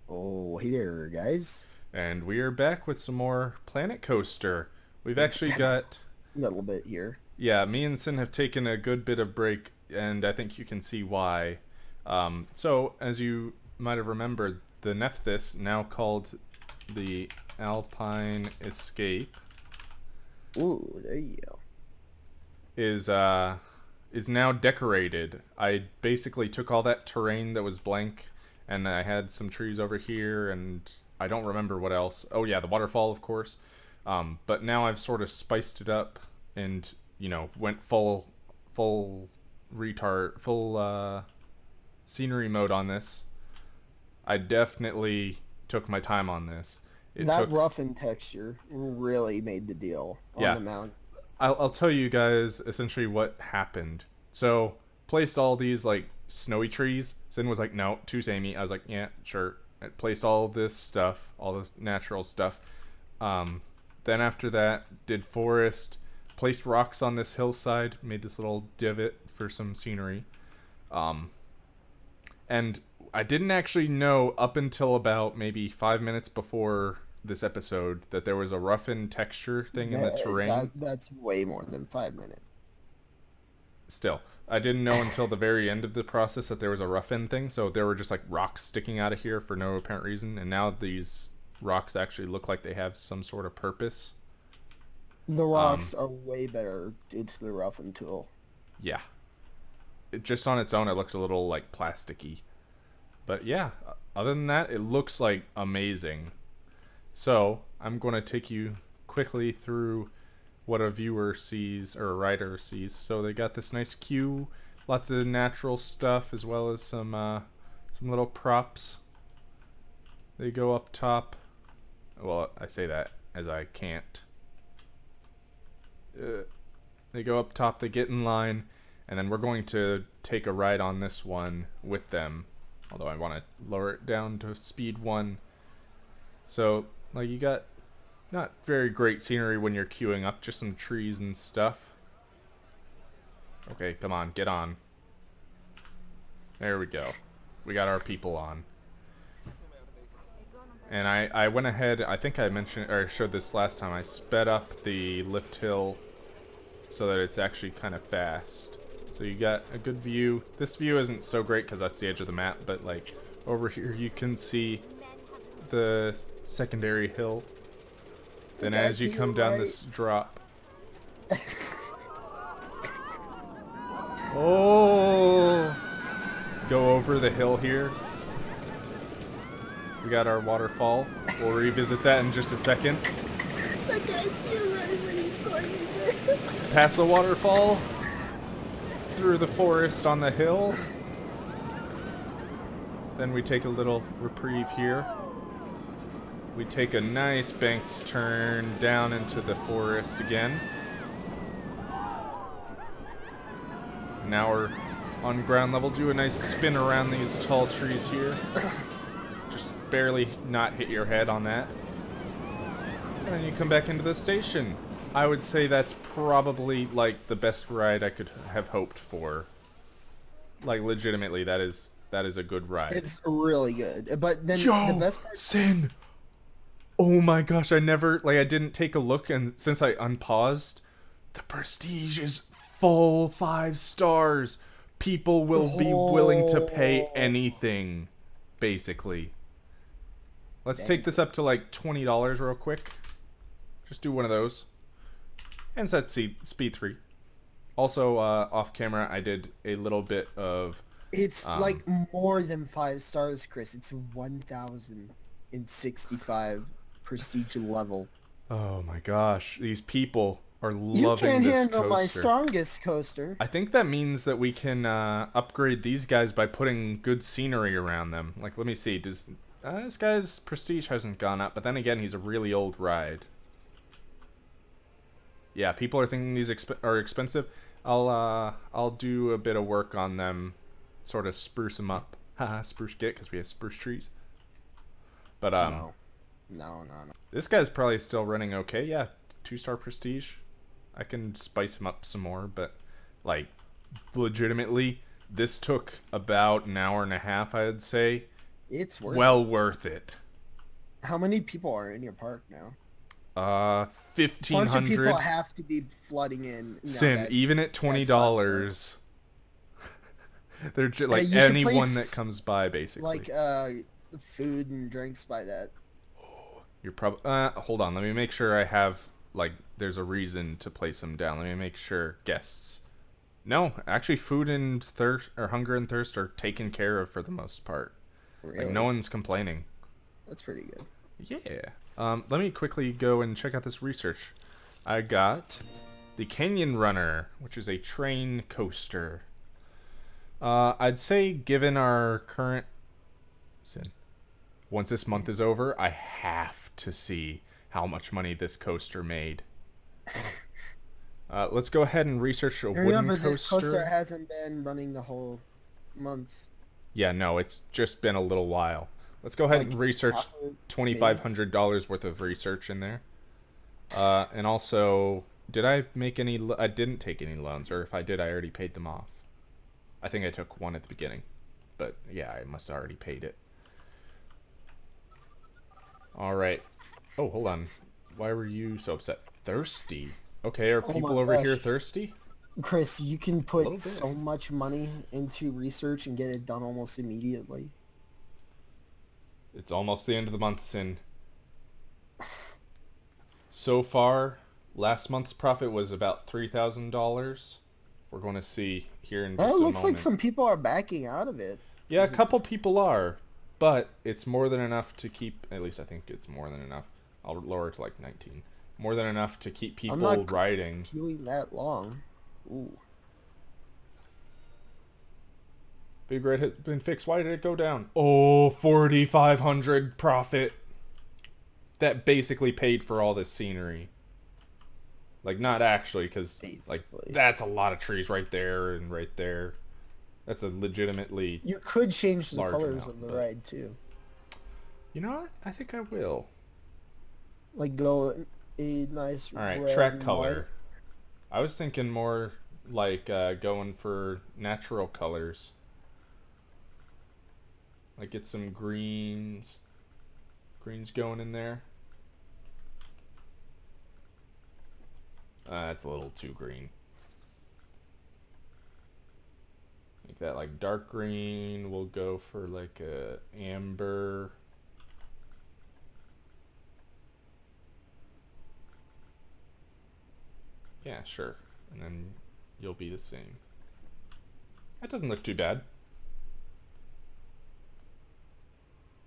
Oh, hey there, guys. And we are back with some more Planet Coaster. We've It's actually been a got, little bit here. yeah, me and Sin have taken a good bit of break, and I think you can see why. So, as you might have remembered, the Nephthys, now called the Alpine Escape, Ooh, there you go. is is now decorated. I basically took all that terrain that was blank, and I had some trees over here, and I don't remember what else. Oh yeah, the waterfall, of course. But now I've sort of spiced it up, and went full retard, full scenery mode on this. I definitely took my time on this. It That took, rough and texture really made the deal on yeah, the mount. I'll tell you guys essentially what happened. So, placed all these like snowy trees. Sin was like, no, too samey. I was like, yeah, sure. I placed all this stuff, all this natural stuff. Then after that, did forest, placed rocks on this hillside, made this little divot for some scenery. Um, and I didn't actually know up until about maybe 5 minutes before this episode that there was a roughened texture thing in the terrain. That's way more than 5 minutes. Still, I didn't know until the very end of the process that there was a rough end thing. So there were just like rocks sticking out of here for no apparent reason, and now these rocks actually look like they have some sort of purpose. The Um, rocks are way better due to the roughen tool. yeah, just on its own, it looked a little like plasticky, but yeah, other than that, it looks like amazing. So I'm going to take you quickly through what a viewer sees or a writer sees. So they got this nice queue, lots of natural stuff as well as some little props. They go up top. Well, I say that as I can't. They go up top. They get in line, and then we're going to take a ride on this one with them. Although I want to lower it down to speed 1. So like you got not very great scenery when you're queuing up, just some trees and stuff. Okay, come on, get on. There we go. We got our people on. And I went ahead, I think I mentioned, or showed this last time, I sped up the lift hill so that it's actually kind of fast. So you got a good view. This view isn't so great because that's the edge of the map, but like over here you can see the secondary hill. The Then guy as to you your come down right. this drop. Oh! Go over the hill here. We got our waterfall. We'll revisit that in just a second. The guy to your right when he's climbing there. Past the waterfall. Through the forest on the hill. Then we take a little reprieve here. We take a nice banked turn down into the forest again. Now we're on ground level. Do a nice spin around these tall trees here. Just barely not hit your head on that. And then you come back into the station. I would say that's probably like the best ride I could have hoped for. Like legitimately, that is a good ride. It's really good. But then the Yo, best part. Sin. Oh my gosh, I didn't take a look, and since I unpaused, the Prestige is full 5 stars. People will be willing to pay Oh, anything, basically. Let's dang. take this up to like $20 real quick. Just do one of those. And set speed 3. Also, off camera, I did a little bit of... It's Um, like more than 5 stars, Chris. It's 1,065 prestige level. oh my gosh, these people are You loving can't this handle my coaster. strongest coaster. I think that means that we can upgrade these guys by putting good scenery around them. Like, let me see. Does this guy's prestige hasn't gone up, but then again, he's a really old ride. Yeah, people are thinking these are expensive. I'll do a bit of work on them, sort of spruce them up. Haha, spruce get because we have spruce trees. But No. No, no, no. this guy's probably still running okay. Yeah, 2-star prestige. I can spice him up some more, but like legitimately, this took about an hour and a half, I'd say, It's worth Well it. worth it. How many people are in your park now? Fifteen Bunch of people hundred. have to be flooding in now Sin, that even at twenty that's about to start. dollars, they're just Hey, like you should anyone that place comes by, basically. like food and drinks by that. You're probably. Hold on. Let me make sure I have like. There's a reason to place them down. Let me make sure guests. No, actually, food and thirst or hunger and thirst are taken care of for the most part. Like no Really? one's complaining. That's pretty good. Yeah. Let me quickly go and check out this research. I got the Canyon Runner, which is a train coaster. I'd say given our current sin, once this month is over, I have to see how much money this coaster made. Let's go ahead and research a wooden Remember, coaster. this coaster hasn't been running the whole month. Yeah, no, it's just been a little while. Let's go ahead Like and research half of it, maybe? $2,500 worth of research in there. And also, did I make any? I didn't take any loans, or if I did, I already paid them off. I think I took one at the beginning, but yeah, I must have already paid it. All right. Oh, hold on. Why were you so upset? Thirsty. Okay, are Oh people my over here gosh. thirsty? Chris, you can A little put bit. so much money into research and get it done almost immediately. It's almost the end of the month, Sin. So far, last month's profit was about $3,000. We're going to see here in Well, just it a looks like moment. some people are backing out of it. Yeah, a Is it couple people are, but it's more than enough to keep. At least I think it's more than enough. I'll lower it to like 19. More than enough to keep I'm people not riding. queuing that long. Ooh. Big Red has been fixed. Why did it go down? Oh, 4,500 profit. That basically paid for all this scenery. Like, not actually, because, like, Basically. that's a lot of trees right there and right there. That's a legitimately You could change the large colors amount, of the but... ride too. You know what? I think I will. Like go a nice Alright, red track and color. I was thinking more like going for natural colors. Like get some greens. Greens going in there. That's a little too green. Make that like dark green. We'll go for like a amber. Yeah, sure. And then you'll be the same. That doesn't look too bad.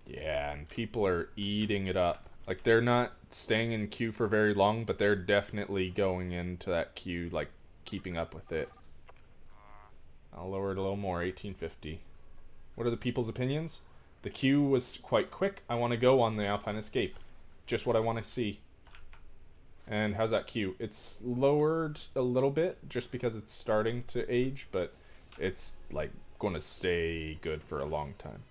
Yeah, and people are eating it up. Like, they're not staying in queue for very long, but they're definitely going into that queue, like, keeping up with it. I'll lower it a little more, 1850. What are the people's opinions? The queue was quite quick. I want to go on the Alpine Escape. Just what I want to see. And how's that queue? It's lowered a little bit, just because it's starting to age, but it's, like, going to stay good for a long time.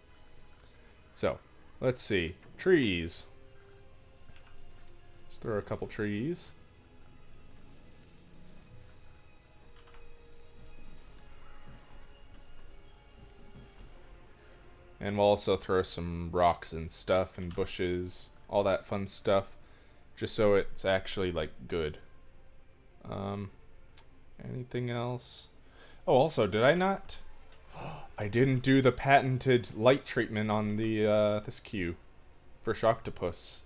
So, let's see. Trees. Let's throw a couple trees. And we'll also throw some rocks and stuff and bushes, all that fun stuff, just so it's actually, like, good. Anything else? Oh, also, did I not? I didn't do the patented light treatment on the this queue for Shocktopus.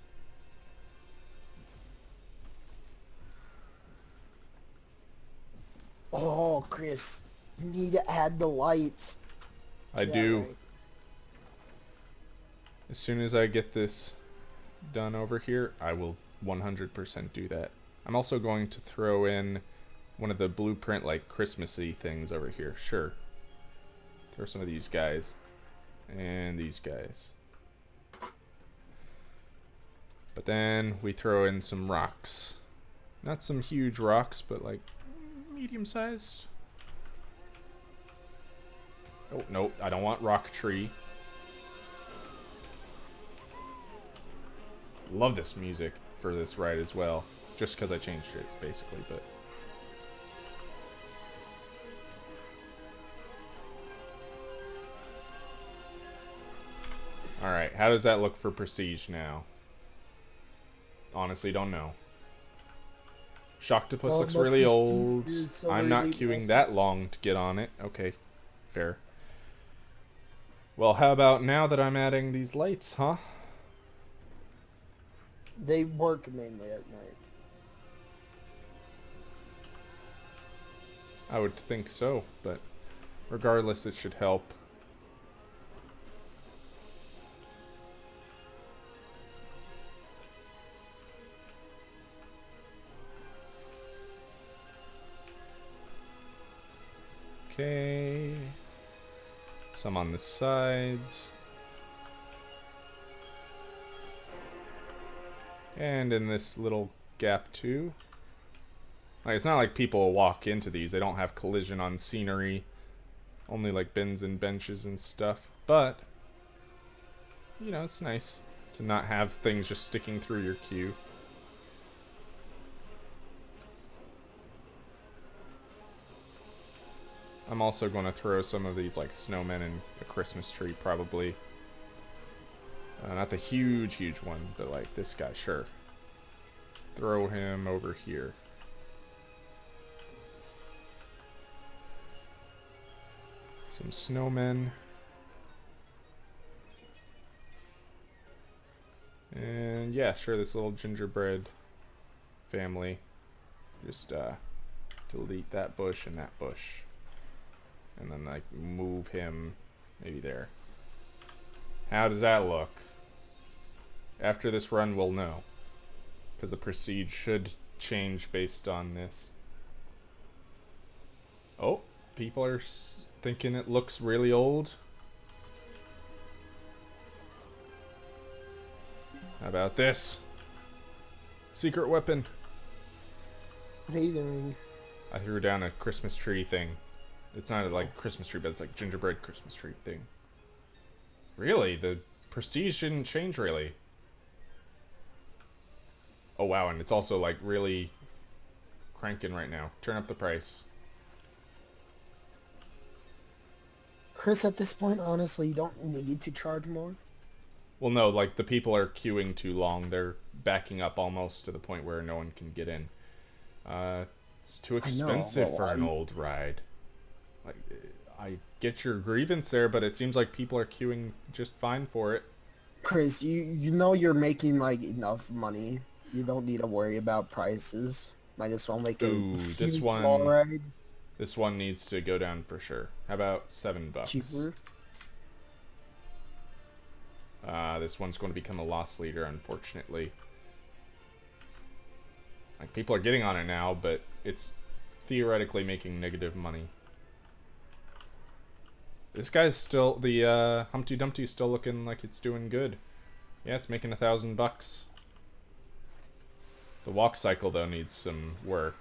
Oh, Chris, you need to add the lights. I Yeah, do. right. As soon as I get this done over here, I will 100% do that. I'm also going to throw in one of the blueprint, like, Christmassy things over here. Sure. Throw some of these guys. And these guys. But then we throw in some rocks. Not some huge rocks, but like medium-sized. Oh, no, I don't want rock tree. Love this music for this ride as well. Just because I changed it, basically, but... Alright, how does that look for prestige now? Honestly, don't know. Shocktopus looks but really prestige old. is so I'm not really queuing awesome. that long to get on it. Okay, fair. Well, how about now that I'm adding these lights, huh? They work mainly at night. I would think so, but regardless, it should help. Okay. Some on the sides. And in this little gap too. Like, it's not like people walk into these. They don't have collision on scenery. Only like bins and benches and stuff. But, you know, it's nice to not have things just sticking through your queue. I'm also going to throw some of these like snowmen and a Christmas tree probably. Not the huge one, but like this guy, sure. Throw him over here. Some snowmen. And yeah, sure, this little gingerbread family. Just delete that bush and that bush. And then like move him maybe there. How does that look? After this run, we'll know. Because the prestige should change based on this. Oh, people are thinking it looks really old. How about this? Secret weapon. What are you doing? I threw down a Christmas tree thing. It's not like Christmas tree, but it's like gingerbread Christmas tree thing. Really? The prestige didn't change really. Oh wow, and it's also like really cranking right now. Turn up the price. Chris, at this point, honestly, you don't need to charge more. Well, no, like the people are queuing too long. They're backing up almost to the point where no one can get in. It's too expensive for an old ride. Like, I get your grievance there, but it seems like people are queuing just fine for it. Chris, you know you're making like enough money. You don't need to worry about prices. Might as well make a few small rides. This one needs to go down for sure. How about $7? Cheaper. This one's going to become a loss leader, unfortunately. Like, people are getting on it now, but it's theoretically making negative money. This guy's still, the Humpty Dumpty's still looking like it's doing good. Yeah, it's making $1,000. The walk cycle, though, needs some work.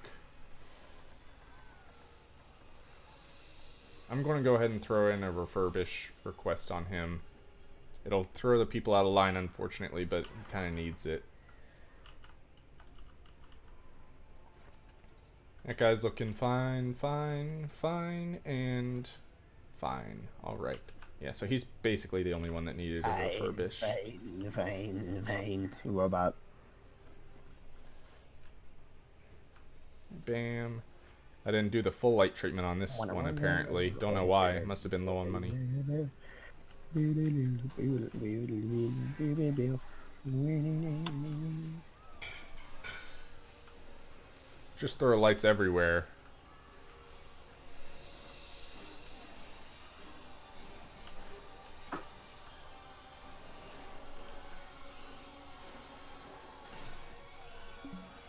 I'm going to go ahead and throw in a refurbish request on him. It'll throw the people out of line, unfortunately, but he kind of needs it. That guy's looking fine, and fine. Alright. Yeah, so he's basically the only one that needed a refurbish. Fine. Robot. Bam. I didn't do the full light treatment on this one, apparently. Don't know why. It must have been low on money. Just throw lights everywhere.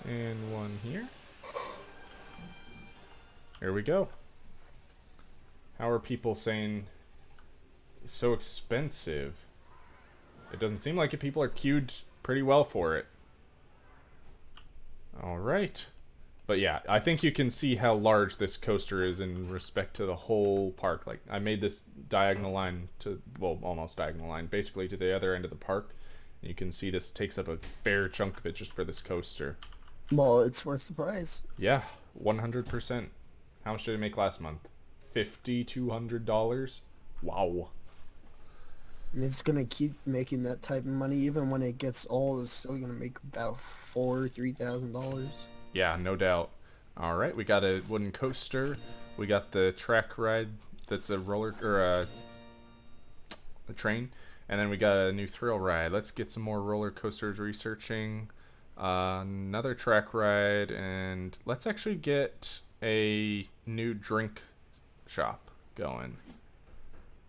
And one here. There we go. How are people saying it's so expensive? It doesn't seem like it. People are queued pretty well for it. Alright. But yeah, I think you can see how large this coaster is in respect to the whole park. Like, I made this diagonal line to, well, almost diagonal line, basically to the other end of the park. And you can see this takes up a fair chunk of it just for this coaster. Well, it's worth the price. Yeah, 100%. How much did it make last month? $5,200? Wow. And it's gonna keep making that type of money even when it gets old. It's still gonna make about $3,000. Yeah, no doubt. All right, we got a wooden coaster. We got the track ride that's a roller or a train, and then we got a new thrill ride. Let's get some more roller coasters researching. Another track ride, and let's actually get a new drink shop going.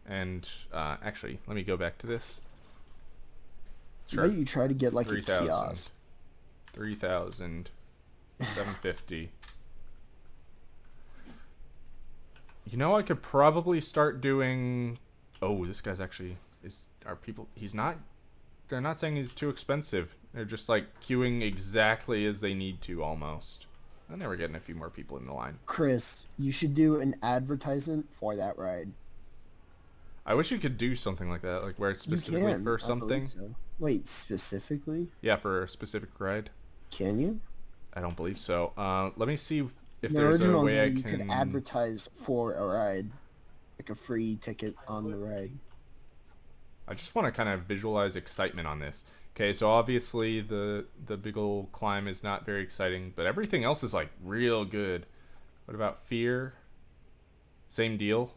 And actually, let me go back to this. Sure. Maybe you try to get like 3, a kiosk. 3,000. 750. You know, I could probably start doing. Oh, this guy's actually are people. He's not. They're not saying he's too expensive. They're just like queuing exactly as they need to almost. And then we're getting a few more people in the line. Chris, you should do an advertisement for that ride. I wish you could do something like that, like where it's specifically for something. So. Wait, specifically? Yeah, for a specific ride. Can you? I don't believe so. Let me see if there's a way I can. You could advertise for a ride, like a free ticket on the ride. I just want to kind of visualize excitement on this. Okay, so obviously the big ol' climb is not very exciting, but everything else is like real good. What about fear? Same deal.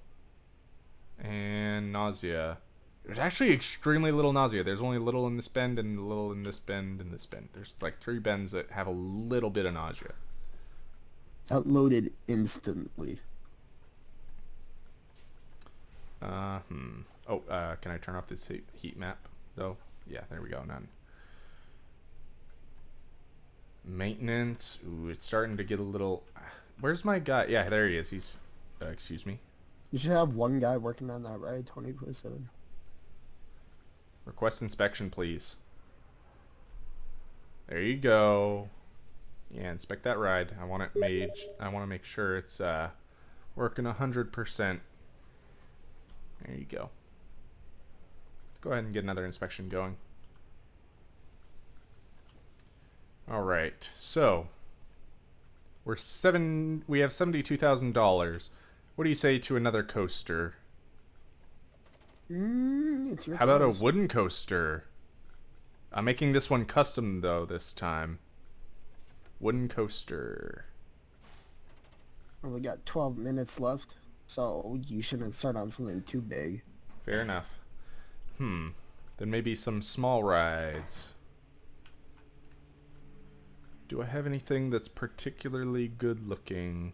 And nausea. There's actually extremely little nausea. There's only little in this bend and a little in this bend and this bend. There's like 3 bends that have a little bit of nausea. Outloaded instantly. Oh, can I turn off this heat map though? Yeah, there we go. None. Maintenance. Ooh, it's starting to get a little. Where's my guy? Yeah, there he is. He's. Excuse me. You should have one guy working on that ride 24/7. Request inspection, please. There you go. Yeah, inspect that ride. I want it made. I want to make sure it's working 100%. There you go. Go ahead and get another inspection going. All right. So we have $72,000. What do you say to another coaster? It's your How about a wooden coaster? I'm making this one custom though this time. Wooden coaster. Well, we got 12 minutes left, so you shouldn't start on something too big. Fair enough. Then maybe some small rides. Do I have anything that's particularly good looking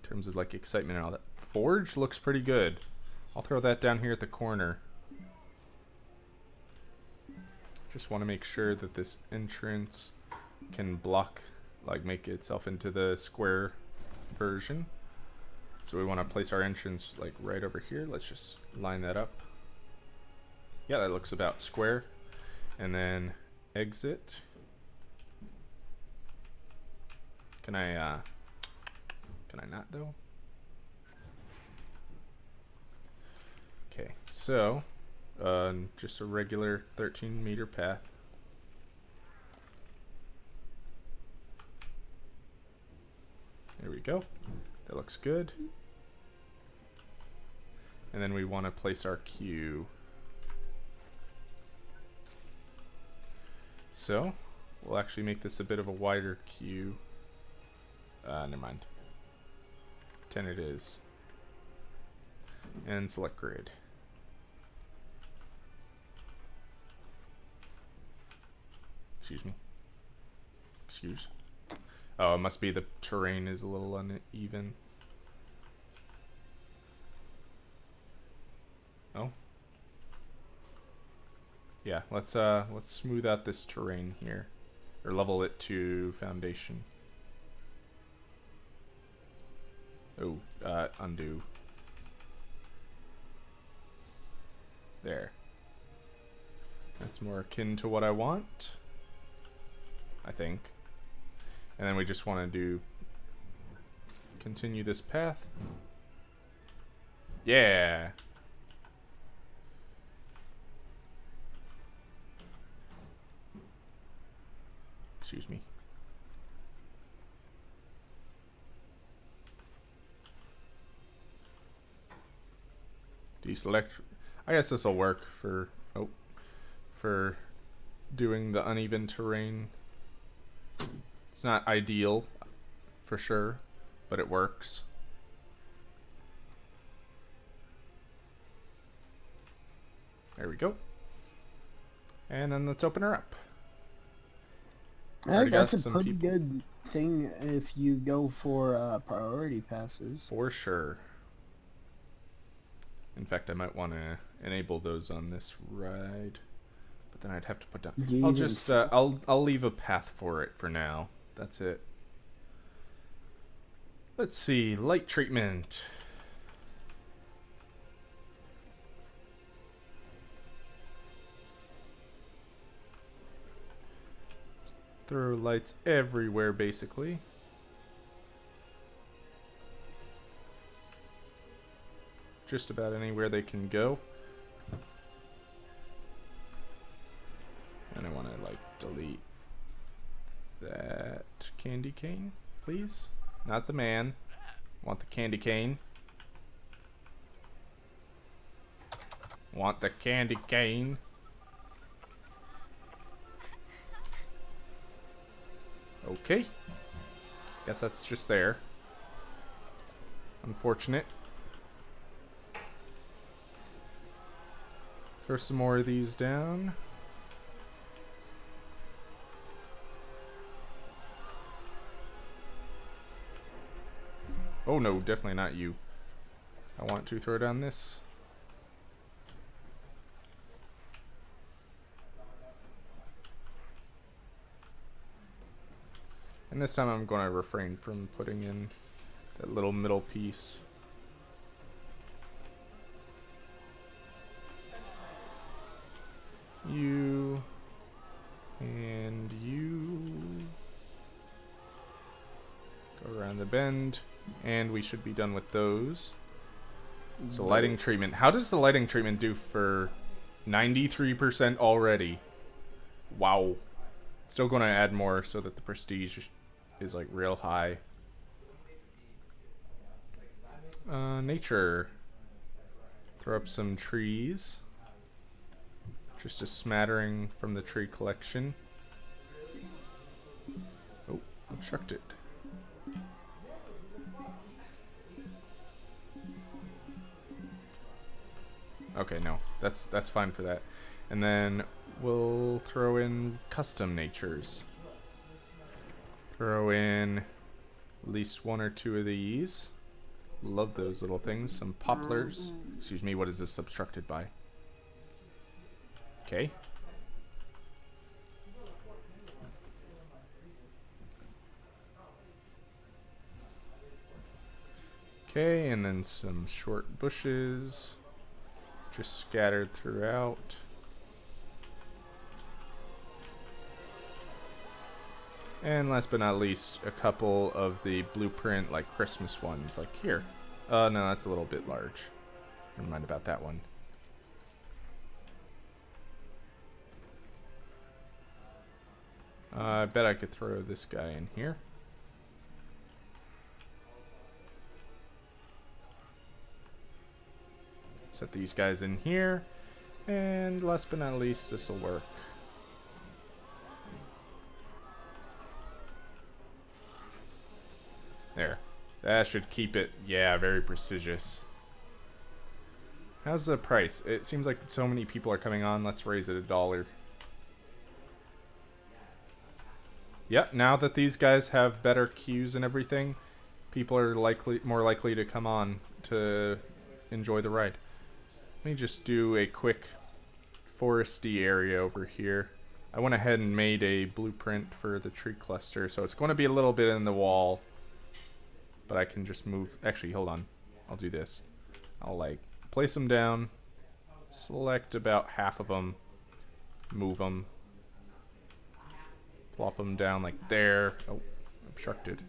in terms of like excitement and all that? Forge looks pretty good. I'll throw that down here at the corner. Just want to make sure that this entrance can block, like make itself into the square version. So we want to place our entrance like right over here. Let's just line that up. Yeah, that looks about square. And then exit. Can I not though? Okay, so just a regular 13-meter path. There we go. That looks good. And then we want to place our queue. So we'll actually make this a bit of a wider queue. Never mind. 10 it is. And select grid. Excuse me. Excuse. Oh, it must be the terrain is a little uneven. Oh. Yeah, let's smooth out this terrain here. Or level it to foundation. Oh, undo. There. That's more akin to what I want, I think. And then we just want to continue this path. Yeah. Excuse me. Deselect. I guess this will work for a for doing the uneven terrain. It's not ideal, for sure, but it works. There we go. And then let's open her up. That's a pretty good thing if you go for priority passes. For sure. In fact, I might want to enable those on this ride, but then I'd have to put down. I'll just I'll leave a path for it for now. That's it. Let's see, light treatment. Throw lights everywhere, basically. Just about anywhere they can go. And I want to, like, delete that candy cane, please. Not the man. Want the candy cane. Want the candy cane. Okay. Guess that's just there. Unfortunate. Throw some more of these down. Oh no, definitely not you. I want to throw down this. And this time I'm going to refrain from putting in that little middle piece. You and you go around the bend, and we should be done with those. So lighting treatment. How does the lighting treatment do for 93% already? Wow. Still going to add more so that the prestige is like real high. Nature. Throw up some trees. Just a smattering from the tree collection. Oh, obstructed. Okay, no, that's fine for that. And then we'll throw in custom natures. Throw in at least one or two of these. Love those little things. Some poplars. Excuse me, what is this obstructed by? Okay. Okay, and then some short bushes. Just scattered throughout. And last but not least, a couple of the blueprint, like Christmas ones, like here. No, that's a little bit large. Never mind about that one. I bet I could throw this guy in here. Set these guys in here. And last but not least, this will work. There. That should keep it, yeah, very prestigious. How's the price? It seems like so many people are coming on. Let's raise it $1. Yep, now that these guys have better queues and everything, people are more likely to come on to enjoy the ride. Let me just do a quick foresty area over here. I went ahead and made a blueprint for the tree cluster, so it's going to be a little bit in the wall. But I can just move. Actually, hold on. I'll do this. I'll like place them down, select about half of them, move them, plop them down like there. Oh, obstructed.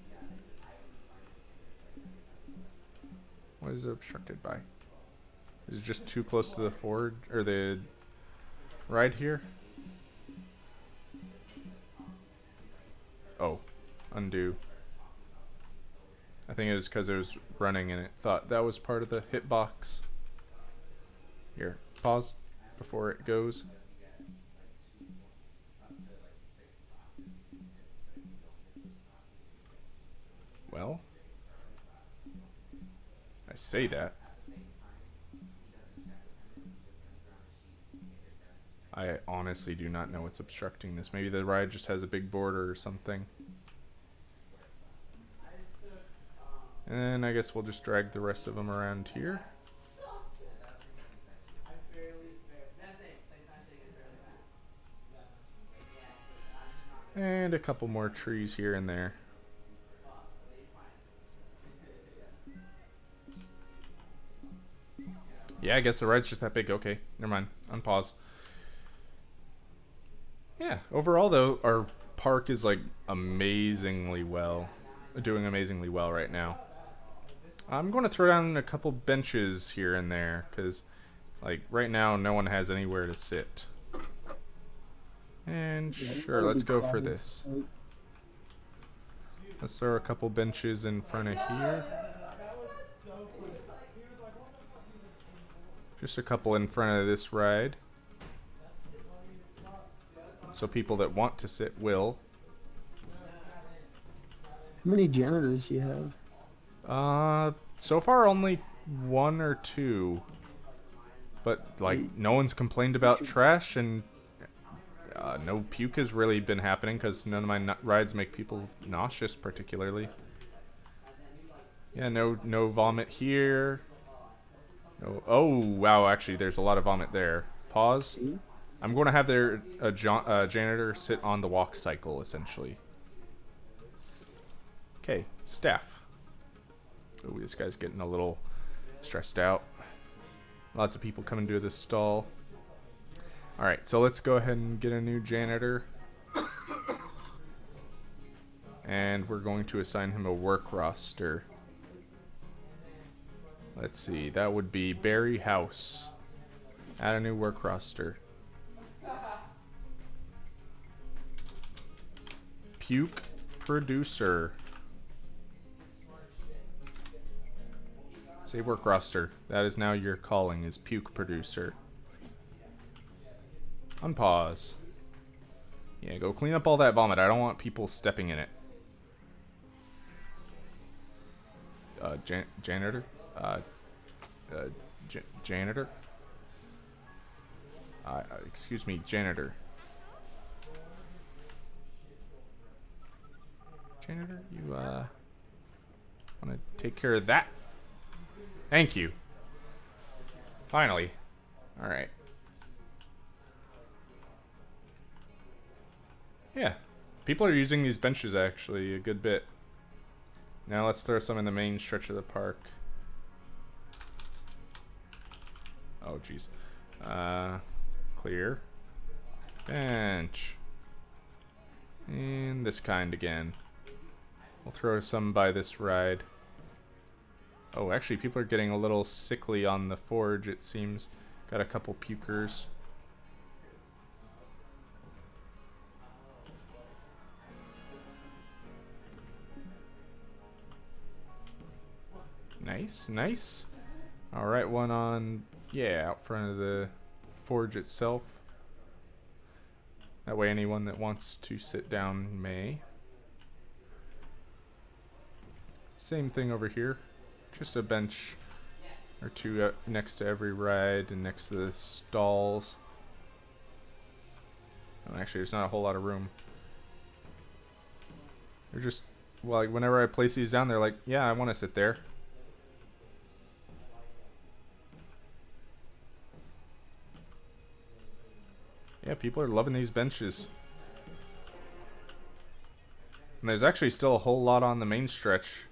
What is it obstructed by? Is it just too close to the forward or the ride here? Oh, undo. I think it was because it was running and it thought that was part of the hitbox. Here, pause before it goes. say that. I honestly do not know what's obstructing this. Maybe the ride just has a big border or something. And I guess we'll just drag the rest of them around here. And a couple more trees here and there. Yeah, I guess the ride's just that big. Okay, never mind. Unpause. Yeah, overall though, our park is like amazingly well, doing amazingly well right now. I'm going to throw down a couple benches here and there because, like, right now no one has anywhere to sit. And sure, let's go for this. Let's throw a couple benches in front of here. Just a couple in front of this ride. So people that want to sit will. How many janitors do you have? So far only 1 or 2. But, like, no one's complained about trash, and no puke has really been happening because none of my rides make people nauseous particularly. Yeah, no vomit here. No, oh, wow, actually, there's a lot of vomit there. Pause. I'm going to have their janitor sit on the walk cycle, essentially. Okay, staff. Oh, this guy's getting a little stressed out. Lots of people coming to this stall. Alright, so let's go ahead and get a new janitor. And we're going to assign him a work roster. Let's see, that would be Barry House. Add a new work roster. Puke producer. Say work roster. That is now your calling, is puke producer. Unpause. Yeah, go clean up all that vomit. I don't want people stepping in it. Janitor? Janitor? Excuse me, janitor. Janitor, you, want to take care of that? Thank you. Finally. Alright. Yeah. People are using these benches, actually, a good bit. Now let's throw some in the main stretch of the park. Oh, jeez. Clear. Bench. And this kind again. We'll throw some by this ride. Oh, actually, people are getting a little sickly on the forge, it seems. Got a couple pukers. Nice, nice. Alright, one on, yeah, out front of the forge itself. That way anyone that wants to sit down may. Same thing over here. Just a bench or two next to every ride and next to the stalls. Oh, actually, there's not a whole lot of room. They're just, well, like, whenever I place these down, they're like, yeah, I want to sit there. Yeah, people are loving these benches. And there's actually still a whole lot on the main stretch.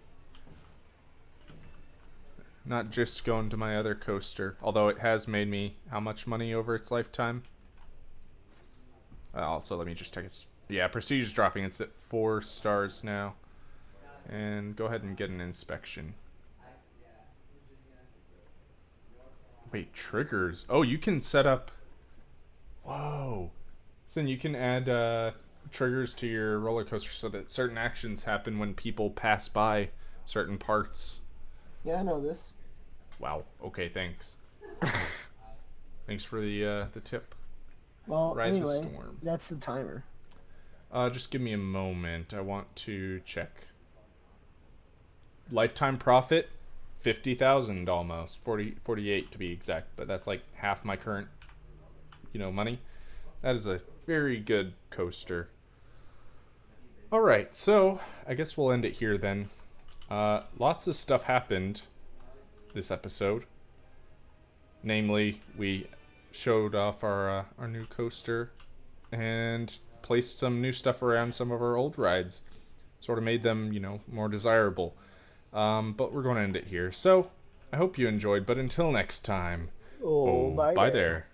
Not just going to my other coaster, although it has made me how much money over its lifetime? Also, let me just check its... Yeah, Prestige is dropping. It's at 4 stars now. And go ahead and get an inspection. Wait, triggers. Oh, you can set up... Whoa. So you can add triggers to your roller coaster so that certain actions happen when people pass by certain parts. Yeah, I know this. Wow. Okay, thanks. Thanks for the tip. Well, Ride anyway, the storm. that's the timer. Just give me a moment. I want to check. Lifetime profit, 50,000 almost, 48 to be exact, but that's like half my current, money. That is a very good coaster. All right, so I guess we'll end it here then. Lots of stuff happened this episode. Namely, we showed off our new coaster and placed some new stuff around some of our old rides. Sort of made them, more desirable. But we're going to end it here. So, I hope you enjoyed, but until next time, bye bye there. there.